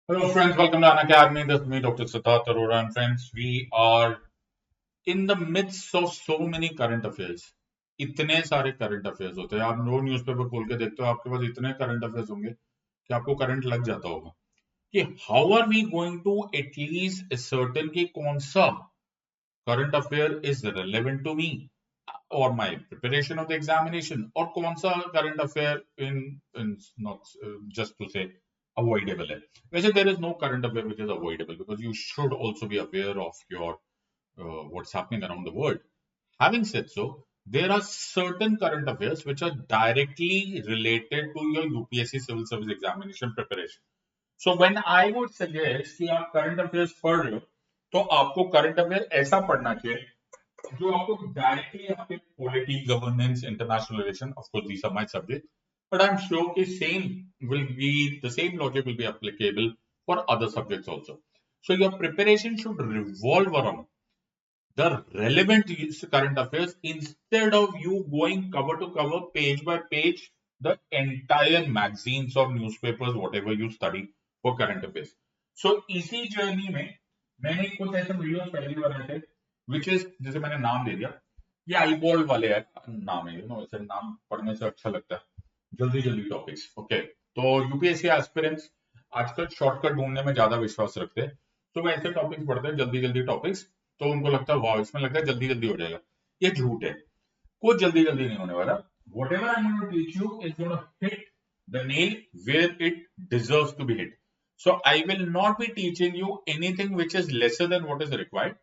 Hello, friends. Welcome to An Academy. This is me, Dr. Sidharth Arora, and friends, we are in the midst of so many current affairs. इतने सारे current affairs होते हैं, आप रोज newspaper खोल के देखते हो, आपके पास इतने करंट अफेयर्स होंगे कि आपको करंट लग जाता होगा कि how are we going to at least certain कि कौन सा current affair is relevant to me और my preparation of the examination, और कौन सा current affair in not just to say avoidable है. वैसे there is no current affair which is avoidable because you should also be aware of your what's happening around the world. Having said so, there are certain current affairs which are directly related to your UPSC civil service examination preparation. So when I would suggest कि आप current affairs पढ़ रहे हो तो आपको current affair ऐसा पढ़ना चाहिए जो आपको डायरेक्टली आपके polity, governance, international relation, of course these are my subject, but I'm sure कि the same logic will be applicable for other subjects also. So your preparation should revolve around the relevant current affairs instead of you going cover to cover, page by page, the entire magazines or newspapers, whatever you study for current affairs. So इसी journey में मैंने कुछ ऐसे videos पहले भी बनाए थे which is, जैसे मैंने नाम दे दिया, ये आईबॉल वाले नाम है, ऐसे नाम पढ़ने से अच्छा लगता है, जल्दी जल्दी टॉपिक्स. ओके, तो यूपीएससी एस्पिरेंट्स आजकल शॉर्टकट ढूंढने में ज्यादा विश्वास रखते हैं, तो वो ऐसे टॉपिक्स पढ़ते हैं, जल्दी जल्दी टॉपिक्स, तो उनको लगता है वाह, इसमें लगता है जल्दी जल्दी हो जाएगा. ये झूठ है, कुछ जल्दी जल्दी नहीं होने वाला. Whatever I'm going to teach you is going to hit the nail where it deserves to be hit. So I will not be teaching you anything which is lesser than what is required.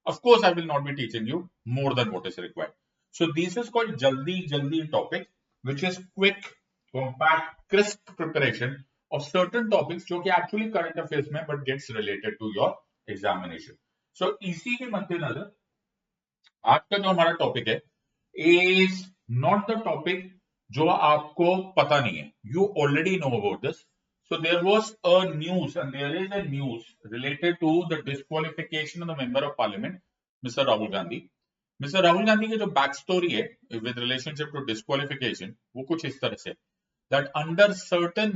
Of course, I will not be teaching you more than what is required. So this is called jaldi jaldi topic, which is quick, compact, crisp preparation of certain topics जो कि actually current affairs में but gets related to your examination. So इसी के मद्देनजर आज का जो हमारा टॉपिक है is not the topic जो आपको पता नहीं है. You already know about this. So there was a news and there is a news related to the disqualification of the member of parliament, Mr. Rahul Gandhi. Mr. Rahul Gandhi की जो back story है with relationship to disqualification वो कुछ इस तरह से that under certain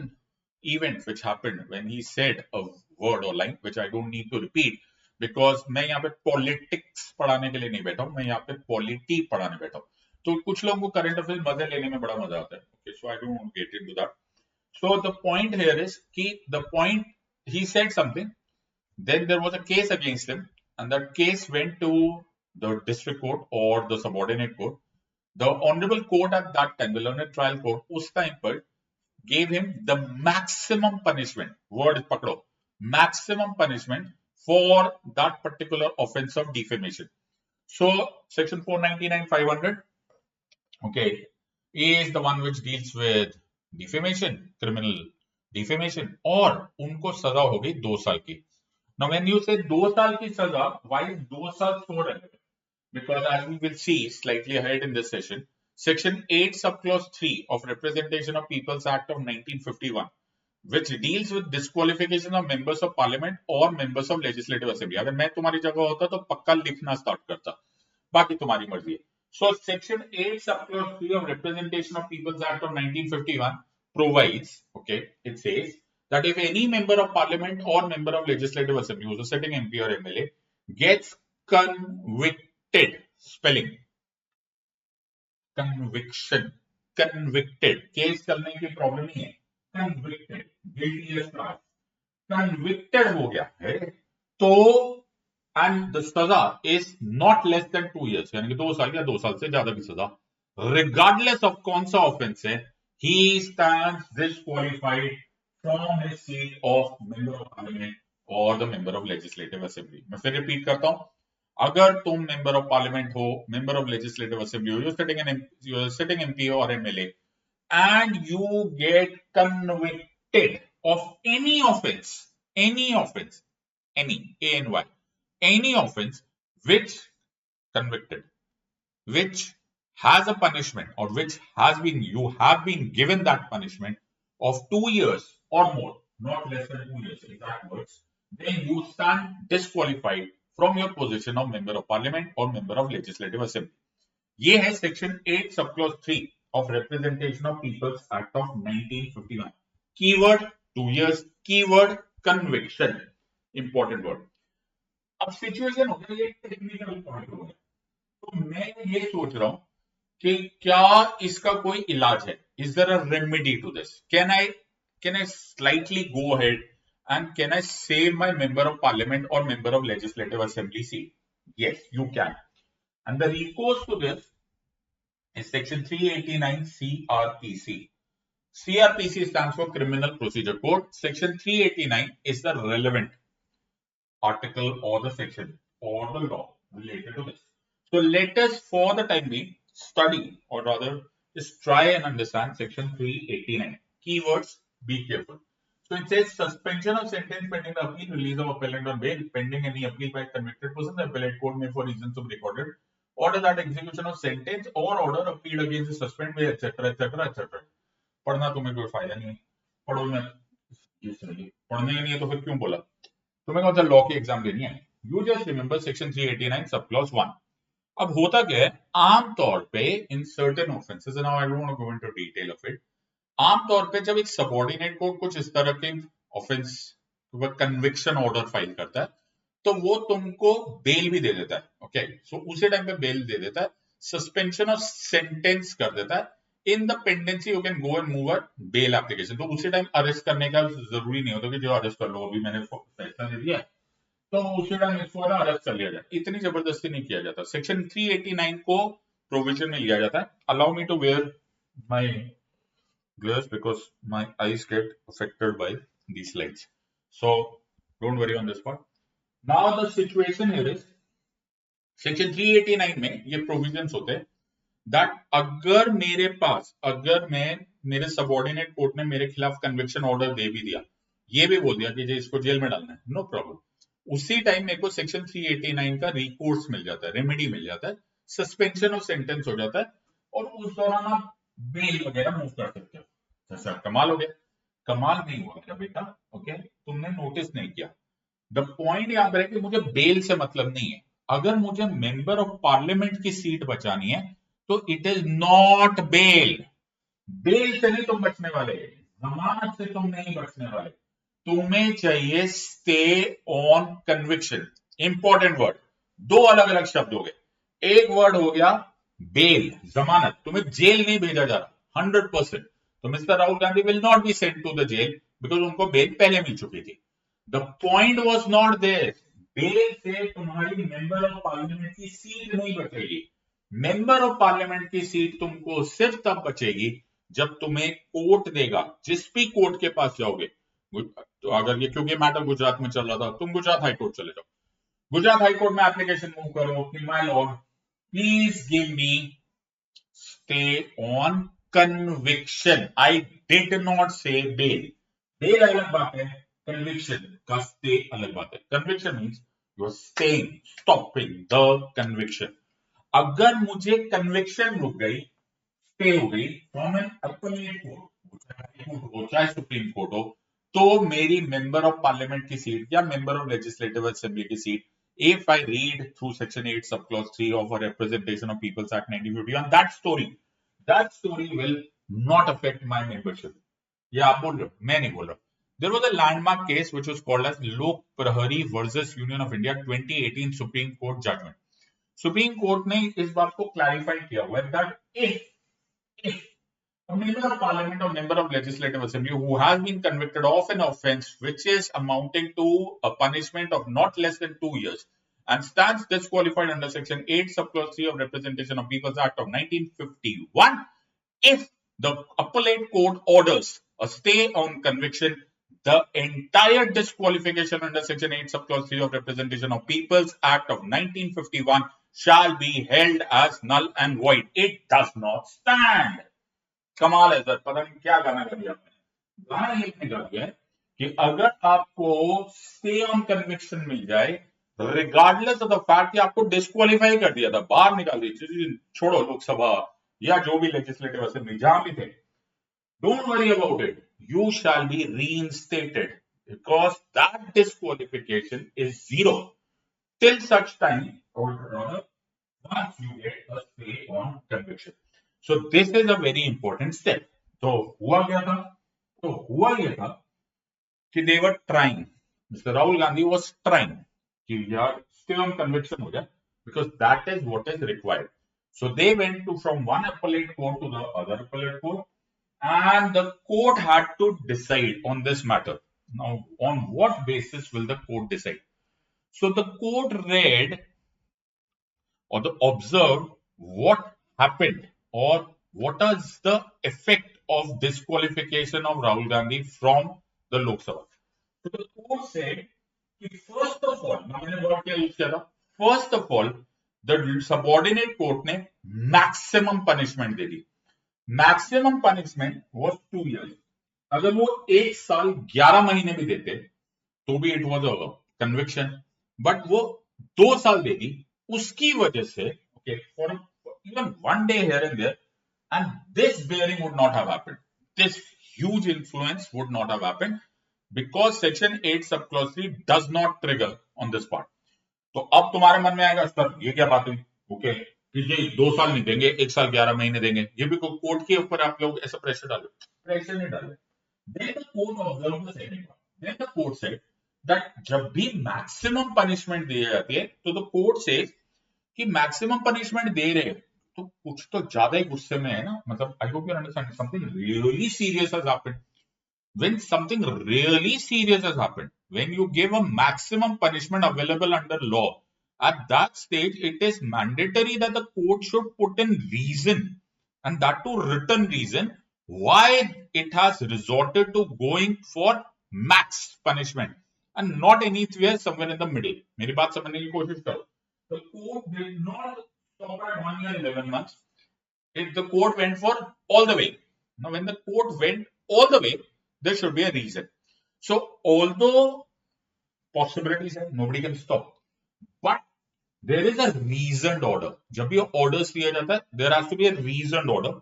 events which happened when he said a word or line which I don't need to repeat because मैं यहाँ पे पॉलिटिक्स पढ़ाने के लिए नहीं बैठा हूँ, मैं यहाँ पे पॉलिटी पढ़ाने बैठा हूँ. तो कुछ लोगों को करंट अफेयर मजे लेने में बड़ा मजा आता है. Okay, so I don't want to get into that. So the point here is कि the point he said something, then there was a case against him, and that case went to the district court or the subordinate court. The honorable court at that time, the learned trial court, उस time पर gave him the maximum punishment. Word pakdo, maximum punishment for that particular offense of defamation. So section 499 500, okay, is the one which deals with defamation, criminal defamation, और उनको सजा हो गई 2 साल की. Now when you say 2 साल की सजा, why is 2 साल so relevant? Because as we will see slightly ahead in this session, section 8 subclause 3 of Representation of People's Act of 1951, which deals with disqualification of members of parliament or members of legislative assembly. अगर मैं तुम्हारी जगह होता तो पक्का लिखना start करता, बाकी तुम्हारी मर्जी है. So section 8 subclause 3 of Representation of People's Act of 1951 provides, okay, it says that if any member of parliament or member of legislative assembly who's a sitting MP or MLA gets convicted, spelling conviction, convicted, case चलने की problem नहीं है, convicted, guilty as charged, convicted हो गया है तो and the सजा is not less than 2 years, यानी कि 2 साल या 2 साल से ज्यादा की सजा, regardless of कौन सा ऑफेंस है, he stands disqualified from his seat of member of parliament or the member of legislative assembly. मैं फिर रिपीट करता हूं, अगर तुम member of parliament हो, member of legislative assembly हो, you're sitting MP or MLA and you get convicted of any offense, any ANY, any offense which convicted, which has a punishment or which has been, you have been given that punishment of 2 years or more, not less than 2 years, exact words, then you stand disqualified from your position of member of parliament or member of legislative assembly. ये है section 8 subclause 3 of Representation of People's Act of 1951. Keyword 2 years, keyword conviction, important word. अब situation हो गया, ये technical point हो गया, तो मैं ये सोच रहा हूं कि क्या इसका कोई इलाज है? Is there a remedy to this? Can I slightly go ahead and can I save my member of parliament or member of legislative assembly seat? Yes, you can. And the recourse to this is section 389 CRPC. CRPC stands for Criminal Procedure Code. Section 389 is the relevant article or the section or the law related to this. So let us, for the time being, study, or rather, just try and understand section 389. Keywords, be careful. So it says suspension of sentence pending the appeal, release of appellant on bail, pending any appeal by convicted person, the appellate court may for reasons to be recorded, order that execution of sentence or order appealed against the suspended may, etc., etc., etc. पढ़ना तुम्हें कोई फायदा नहीं है, पढ़ो मैं पढ़ना ही नहीं है तो फिर क्यों बोला? तुम्हें कौन सा लॉ की एग्जाम देनी है? You just remember section 389 sub clause 1. अब होता क्या है, आमतौर पे in certain offences, now I don't want to go into detail of it, आमतौर पे जब एक सबऑर्डिनेट कोर्ट कुछ इस तरह के ऑफेंस कन्विक्शन ऑर्डर फाइल करता है तो वो तुमको बेल भी दे देता है. ओके, सो उसी टाइम पे बेल दे देता है, सस्पेंशन ऑफ सेंटेंस कर देता है. In the pendency you can go and move a bail application. तो उसी टाइम अरेस्ट करने का जरूरी नहीं होता कि जो अरेस्ट कर लो, अभी मैंने फैसला दे दिया तो उसी टाइम इसको अरेस्ट कर लिया जाए. इतनी जबरदस्ती नहीं किया जाता. सेक्शन 389 को प्रोविजन में लिया जाता है. Allow me to wear my glares because my eyes get affected by these lights. So don't worry on this part. Now the situation here is section 389 में ये provisions होते हैं that अगर मेरे पास, अगर मैं, मेरे सबऑर्डिनेट कोर्ट ने मेरे खिलाफ कन्विक्शन ऑर्डर दे भी दिया, ये भी बोल दिया कि जी इसको जेल में डालना है, नो प्रॉब्लम, उसी टाइम मेरे को सेक्शन 389 का रिकोर्स मिल जाता है, रेमेडी मिल जाता है, सस्पेंशन ऑफ सेंटेंस हो जाता है और उस दौरान आप बेल वगैरह मूव कर सकते हो. सर कमाल हो गया? कमाल नहीं हुआ क्या बेटा? ओके, तुमने नोटिस नहीं किया. द पॉइंट याद रहे कि मुझे बेल से मतलब नहीं है. अगर मुझे मेंबर ऑफ पार्लियामेंट की सीट बचानी है तो it is not bail. Bail से नहीं तुम बचने वाले, जमानत से तुम नहीं बचने वाले, तुम्हें चाहिए stay on conviction. Important word, दो अलग अलग शब्द हो गए. एक वर्ड हो गया बेल, जमानत, तुम्हें जेल नहीं भेजा जा रहा 100%. तो mister Rahul Gandhi will not be sent to the jail because उनको बेल पहले मिल चुकी थी. The point was not there. Bail से तुम्हारी मेंबर ऑफ पार्लियामेंट की सीट नहीं बचेगी. मेंबर ऑफ पार्लियामेंट की सीट तुमको सिर्फ तब बचेगी जब तुम्हें कोर्ट देगा. जिस भी कोर्ट के पास जाओगे, तो अगर ये, क्योंकि मैटर गुजरात में चल रहा था, तुम गुजरात हाईकोर्ट चले जाओ, गुजरात हाईकोर्ट में एप्लीकेशन मूव करो कि my lord please give me stay on conviction. I did not say bail. Bail अलग बात है, कन्विक्शन का स्टे अलग बात है. Conviction means you are staying, stopping the conviction. अगर मुझे कन्विक्शन रुक गई, स्टे हो गई फ्रॉम एन अपीलेट कोर्ट, चाहे सुप्रीम कोर्ट हो, तो मेरी मेंबर ऑफ पार्लियामेंट की सीट या मेंबर ऑफ लेजिस्लेटिव असेंबली की seat, if I read through section 8 subclause 3 of a representation of people's act 1951, that story will not affect my membership. ये आप बोल रहे हो, मैं नहीं बोल रहा. There was a landmark case which was called as Lok Prahari versus Union of India 2018 Supreme Court judgment. Supreme court ने इस बात को क्लैरिफाई किया हुआ है that if a member of parliament or member of legislative assembly who has been convicted of an offence which is amounting to a punishment of not less than 2 years and stands disqualified under section 8 subclause 3 of Representation of People's Act of 1951, if the appellate court orders a stay on conviction, the entire disqualification under section 8 subclause 3 of Representation of People's Act of 1951 shall be held as null and void. It does not stand. कमाल है sir, पता नहीं क्या गाना गा दिया आपने. गाना ये गा दिया है कि अगर आपको स्टे ऑन कन्विक्शन मिल जाए, रिगार्डलेस ऑफ द फैक्ट कि आपको डिस्क्वालीफाई कर दिया था, बाहर निकाल दिया, छोड़ो लोकसभा या जो भी लेजिस्लेटिव असेंबली जहां भी थे, don't worry about it, you shall be reinstated because that disqualification is zero till such time और once you get a stay on conviction. So this is a very important step. तो हुआ क्या था? तो हुआ यह था कि they were trying Mr. Rahul Gandhi was trying कि यार still on conviction हो जाए, because that is what is required. So they went to from one appellate court to the other appellate court, and the court had to decide on this matter. Now, on what basis will the court decide? So the court read or the observed what happened or what is the effect of disqualification of Rahul Gandhi from the Lok Sabha. So the court said, first of all, मैंने word क्या use किया था? First of all, the subordinate court ने maximum punishment they the. Maximum punishment was 2 years. अगर वो 1 साल 11 महीने भी देते तो भी it was a conviction. But वो 2 साल दे दी, उसकी वजह से okay, for even 1 day here and there, and this bearing would not have happened. This huge influence would not have happened because section 8 subclause 3 does not trigger on this part. तो अब तुम्हारे मन में आएगा सर ये क्या बात हुई, ओके कि ये 2 साल नहीं देंगे, 1 साल 11 महीने देंगे, ये भी कोर्ट के ऊपर आप लोग ऐसा प्रेशर डालो. प्रेशर नहीं डालो. Then the court observed the second part. Then the court said that जब भी मैक्सिमम पनिशमेंट दी जाती है तो द कोर्ट सेज कि मैक्सिमम पनिशमेंट दे रहे तो कुछ तो ज्यादा ही गुस्से में है ना. मतलब I hope you understand, something really serious has happened. When something really serious has happened, when you give a maximum punishment available under law, at that stage it is mandatory that the court should put in reason, and that to written reason, why it has resorted to going for max punishment and not anywhere somewhere in the middle. मेरी बात समझने की कोशिश करो. The court did not stop at 1 year 11 months. The court went for all the way. Now, when the court went all the way, there should be a reason. So, although possibilities are nobody can stop, but there is a reasoned order. जब भी orders दिया जाता है, there has to be a reasoned order,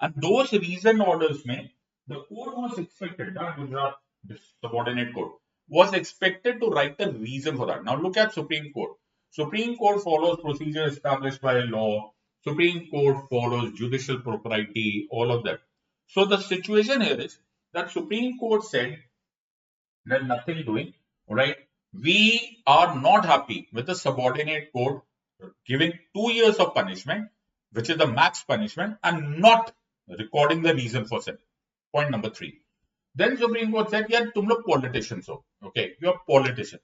and those reasoned orders में the court was expected, Gujarat subordinate court was expected to write a reason for that. Now look at Supreme Court. Supreme Court follows procedure established by law. Supreme Court follows judicial propriety, all of that. So the situation here is that Supreme Court said there's nothing doing, right? We are not happy with the subordinate court giving 2 years of punishment, which is the max punishment, and not recording the reason for it. Point number 3. Then Supreme Court said, yeah, tum log politicians ho. Okay, you're politician.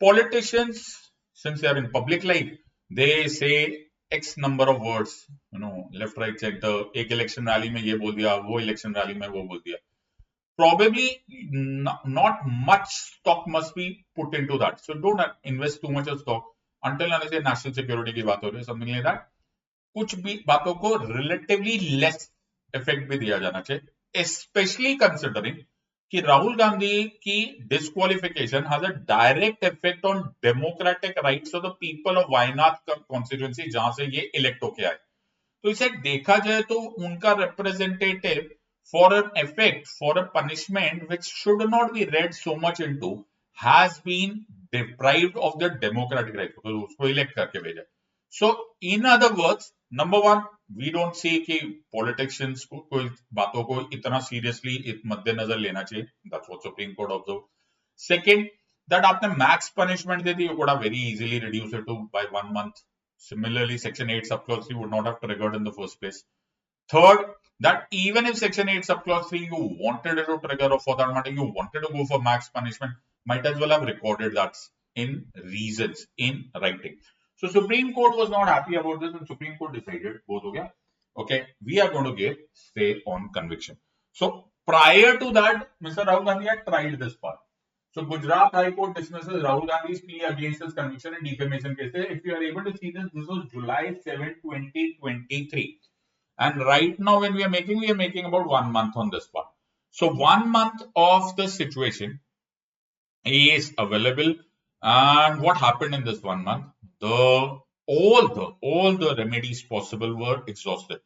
Politicians, since they are in public life, they say X number of words, left, right, center. एक election rally में ये बोल दिया, वो election rally में वो बोल दिया. Probably not much stock must be put into that. So don't invest too much of stock until unless national security की बात हो रही है, something like that. कुछ भी बातों को relatively less effect भी दिया जाना चाहिए, especially considering कि राहुल गांधी की disqualification has a direct effect on democratic rights of the people of Wayanad constituency जहां से ये elect होके आए. तो इसे देखा जाए तो उनका representative for an effect, for a punishment which should not be read so much into, has been deprived of their democratic rights because उसको elect करके भेजा. So in other words, number one, we don't see कि politicians को कोई बातों को इतना seriously मद्देनजर लेना चाहिए. That's what Supreme Court observed. Second, that आपने max punishment they the, you could have very easily reduced it to by 1 month. Similarly, Section 8 subclause 3 would not have triggered in the first place. Third, that even if Section 8 subclause 3 you wanted it to trigger, or for that matter you wanted to go for max punishment, might as well have recorded that in reasons, in writing. So Supreme Court was not happy about this, and Supreme Court decided, both ho gaya, okay, we are going to give stay on conviction. So prior to that, Mr. Rahul Gandhi had tried this part. So Gujarat High Court dismisses Rahul Gandhi's plea against his conviction in defamation case. If you are able to see this, this was July 7, 2023. And right now when we are making about 1 month on this part. So 1 month of the situation is available, and what happened in this 1 month? All the remedies possible were exhausted.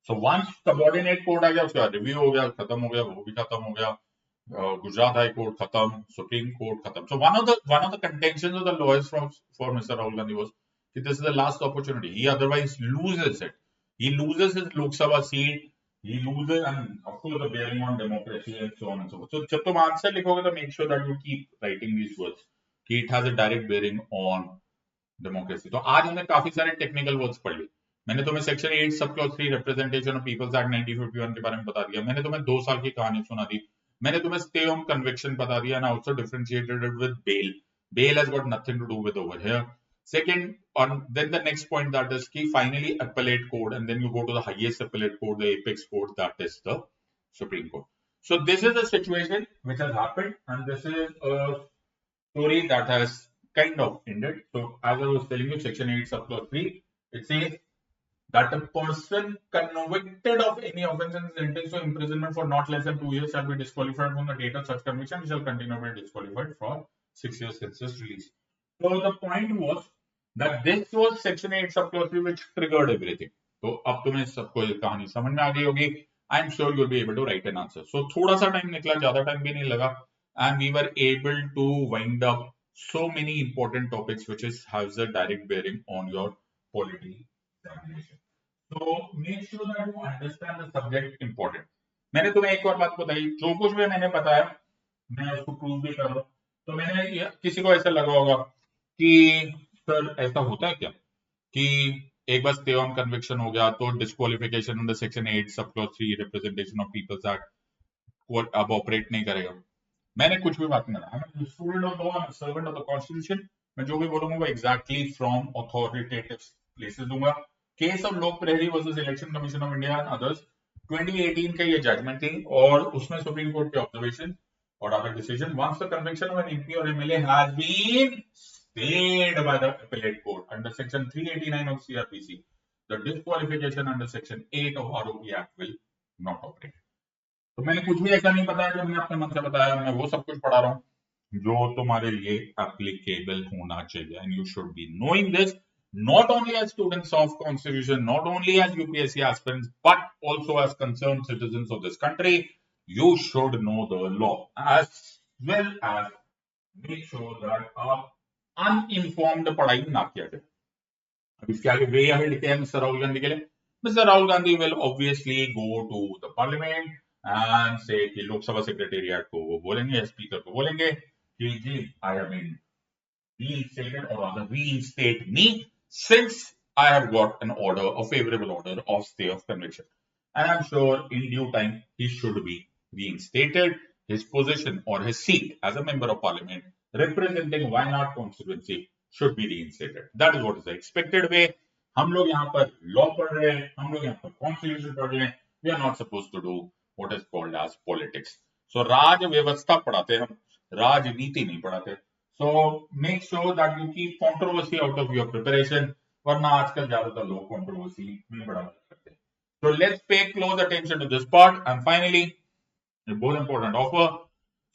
So once subordinate court आ गया, उसका review हो गया, खत्म हो गया, वो भी खत्म हो गया, Gujarat High Court खत्म, Supreme Court खत्म. So one of the contentions of the lawyers for Mr. Rahul Gandhi was that this is the last opportunity. He otherwise loses it. He loses his Lok Sabha seat. he loses, and of course the bearing on democracy and so on and so forth. So जब तुम answer लिखोगे तो make sure that you keep writing these words कि it has a direct bearing on democracy. तो आज हमने काफी सारे टेक्निकल वर्ड्स पढ़ ली. मैंने तुम्हें section 8 sub clause 3 representation of peoples act 1951 के बारे में बता दिया. मैंने तुम्हें 2 साल की कहानी सुना दी. मैंने तुम्हें स्टे ऑन कन्विक्शन बता दिया and also differentiated it with bail. Bail has got nothing to do with over here. Second, on then the next point that is key, finally appellate court, and then you go to the highest appellate court, the apex court, that is the Supreme Court. So this is a situation which has happened, and this is a story that has kind of ended. So as I was telling you, section 8 subclause 3, it says that a person convicted of any offence and sentenced to imprisonment for not less than 2 years shall be disqualified from the date of such conviction. He shall continue to be disqualified for 6 years since his release. So the point was that this was section 8 subclause 3 which triggered everything. तो अब तुम्हें सबको ये कहानी समझ में आ गई होगी. I am sure you'll be able to write an answer. So थोड़ा सा टाइम निकला, ज्यादा टाइम भी नहीं लगा, and we were able to wind up so many important topics which has a direct bearing on your polity examination. So make sure that you understand the subject important. मैंने तुम्हें एक और बात बताई, जो कुछ भी मैंने बताया मैं उसको प्रूव भी कर रहा हूँ. तो मैंने किसी को ऐसा लगा होगा कि सर ऐसा होता है क्या कि एक बार स्टे ऑन कन्विक्शन हो गया तो disqualification under section 8 sub clause 3 representation of peoples act अब ऑपरेट नहीं करेगा. मैंने कुछ भी बात नहीं करा. Student of law, servant of the constitution. मैं जो भी बोलूंगा वो एग्जैक्टली फ्रॉम अथॉरिटेटिव प्लेसेस दूंगा. Case of Lok Prahari versus election commission of India and others 2018 का ये जजमेंट थी, और उसमें सुप्रीम कोर्ट के ऑब्जर्वेशन और other decision. Once the conviction of an MP or MLA has been stayed by the appellate court under section 389 of CRPC, the disqualification under section 8 of ROP Act will not operate. तो मैंने कुछ भी ऐसा नहीं बताया जो मैंने अपने मन से बताया, मैं वो सब कुछ पढ़ा रहा हूँ जो तुम्हारे लिए applicable होना चाहिए. And you should be knowing this not only as students of constitution, not only as UPSC aspirants, but also as concerned citizens of this country. You should know the law as well as make sure that आप uninformed पढ़ाई ना किया जाए. अब इसके आगे वे यहाँ लिखे हैं मिस्टर राहुल गांधी के लिए. Mister Rahul Gandhi will obviously go to the parliament and say कि लोकसभा सेक्रेटेरिएट को वो बोलेंगे, स्पीकर को बोलेंगे कि जी I have been reinstated, or rather reinstate me since I have got an order, a favorable order of stay of conviction. And I'm sure in due time he should be reinstated. His position or his seat as a member of parliament representing Wayanad constituency should be reinstated. That is what is the expected way. हम लोग यहाँ पर law पढ़ रहे हैं, हम लोग यहाँ पर constitution पढ़ रहे हैं. We are not supposed to do what is called as politics. So राज व्यवस्था पढ़ाते हैं हम, राजनीति नहीं पढ़ाते. So make sure that you keep controversy out of your preparation, वरना आजकल ज्यादातर लोग controversy में बड़ा करते हैं. So let's pay close attention to this part. And finally, a बहुत important offer.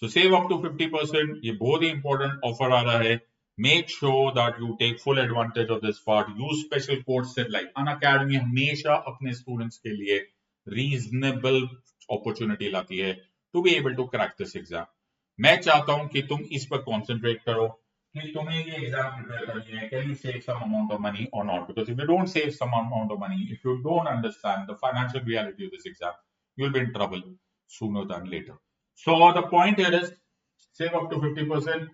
So save up to 50%. ये बहुत ही important offer आ रहा है. Make sure that you take full advantage of this part. Use special codes set like Unacademy हमेशा अपने students के लिए reasonable opportunity लाती है to be able to crack this exam. मैं चाहता हूं कि तुम इस पर concentrate करो कि तुम्हें ये एग्जाम प्रिपेयर करनी है. Can you save some amount of money or not? Because if you don't save some amount of money, if you don't understand the financial reality of this exam, you'll be in trouble sooner than later. So the point here is save up to 50%.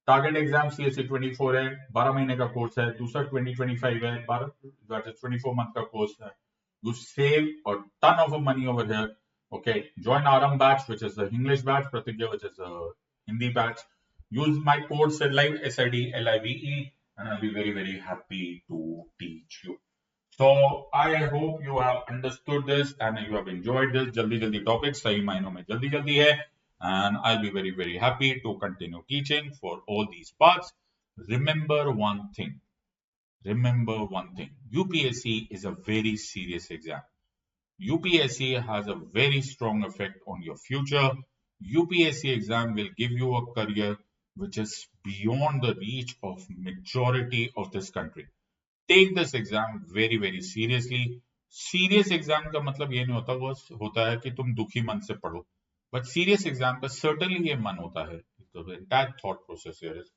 Target exam CSE 24 है, 12 महीने का course है. दूसरा 2025 है, 24 month का course है. You save a ton of money over here. Okay, join Aram batch, which is the English batch, Pratigya, which is a Hindi batch. Use my code SIDLIVE, SIDLIVE, and I'll be very, very happy to teach you. So I hope you have understood this and you have enjoyed this. जल्दी topics सही मायनों में जल्दी है, and I'll be very, very happy to continue teaching for all these parts. Remember one thing. UPSC is a very serious exam. UPSC has a very strong effect on your future. UPSC exam will give you a career which is beyond the reach of majority of this country. Take this exam very, very seriously. Serious exam का मतलब ये नहीं होता, वो होता है कि तुम दुखी मन से पढ़ो. But serious exam का certainly ये मन होता है. So the entire thought process here is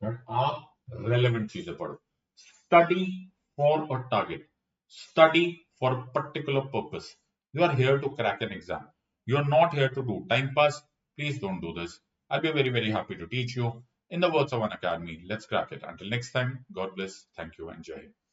that आप relevant चीजें पढ़ो. Study for a target. Study for a particular purpose. You are here to crack an exam. You are not here to do time pass. Please don't do this. I'll be very, very happy to teach you. In the words of an academy, let's crack it. Until next time, God bless. Thank you and Jai Hind.